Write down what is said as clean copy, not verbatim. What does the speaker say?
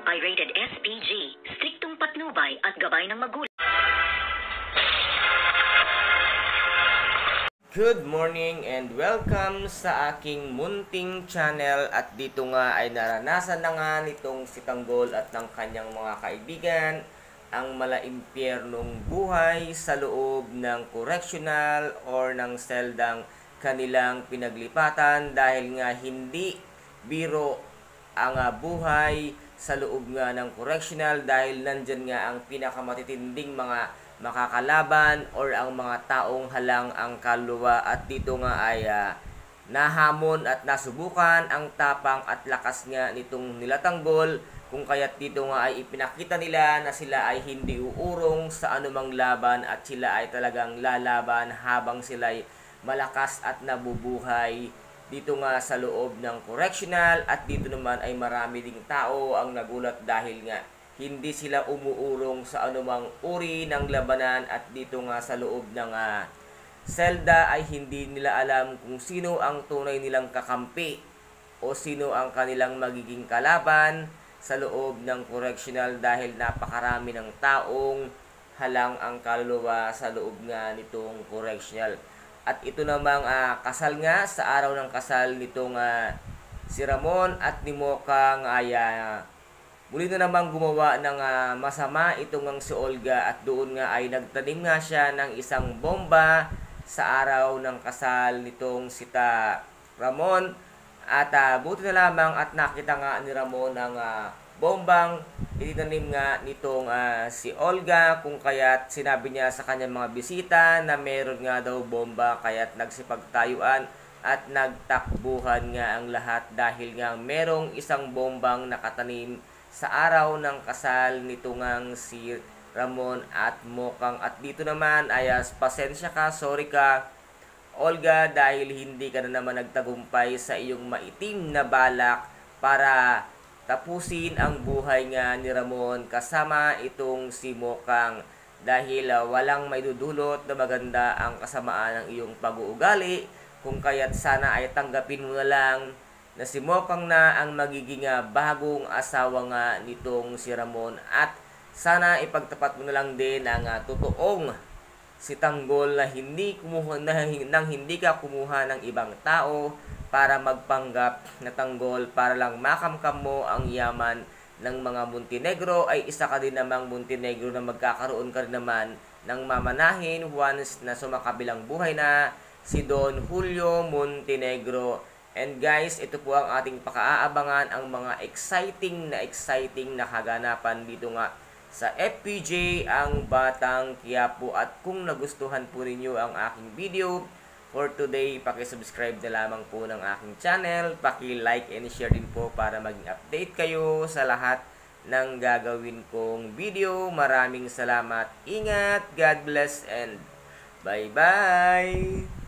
ay rated SPG, striktong patnubay at gabay ng magulang. Good morning and welcome sa aking munting channel. At dito nga ay naranasan na nga nitong si Tanggol at ng kanyang mga kaibigan ang malaimpyernong buhay sa loob ng correctional or ng seldang kanilang pinaglipatan, dahil nga hindi biro ang buhay sa loob nga ng correctional, dahil nandyan nga ang pinakamatitinding mga makakalaban or ang mga taong halang ang kaluluwa. At dito nga ay nahamon at nasubukan ang tapang at lakas nga nitong nila Tanggol, kung kaya't dito nga ay ipinakita nila na sila ay hindi uurong sa anumang laban at sila ay talagang lalaban habang sila ay malakas at nabubuhay dito nga sa loob ng correctional. At dito naman ay marami ding tao ang nagulat dahil nga hindi sila umuurong sa anumang uri ng labanan. At dito nga sa loob ng selda ay hindi nila alam kung sino ang tunay nilang kakampi o sino ang kanilang magiging kalaban sa loob ng correctional, dahil napakarami ng taong halang ang kaluluwa sa loob nga nitong correctional. At ito namang kasal nga, sa araw ng kasal nitong si Ramon at ni Mokang ay muli na namang gumawa ng masama itong ang si Olga, at doon nga ay nagtanim nga siya ng isang bomba sa araw ng kasal nitong si Ramon. At buti na lamang at nakita nga ni Ramon ang bombang itinanim nga nitong si Olga, kung kaya't sinabi niya sa kanyang mga bisita na meron nga daw bomba, kaya't nagsipagtayuan at nagtakbuhan nga ang lahat dahil nga merong isang bombang nakatanim sa araw ng kasal nito ngang si Ramon at Mokang. At dito naman ay pasensya ka, sorry ka Olga, dahil hindi ka na naman nagtagumpay sa iyong maitim na balak para tapusin ang buhay nga ni Ramon kasama itong si Mokang, dahil walang maidudulot na maganda ang kasamaan ng iyong pag-uugali, kung kaya't sana ay tanggapin mo na lang na si Mokang na ang magiging bagong asawa nga nitong si Ramon. At sana ipagtapat mo na lang din ang totoong si Tanggol na hindi ka kumuha ng ibang tao para magpanggap na Tanggol para lang makamkam mo ang yaman ng mga Montenegro. Ay isa ka din namang Montenegro na magkakaroon ka rin naman ng mamanahin once na sumakabilang buhay na si Don Julio Montenegro. And guys, ito po ang ating pakaaabangan, ang mga exciting na kaganapan dito nga sa FPJ ang Batang Quiapo. At kung nagustuhan po ninyo ang aking video for today, paki-subscribe na lamang po ng aking channel, paki-like and share din po para maging update kayo sa lahat ng gagawin kong video. Maraming salamat, ingat, God bless, and bye-bye!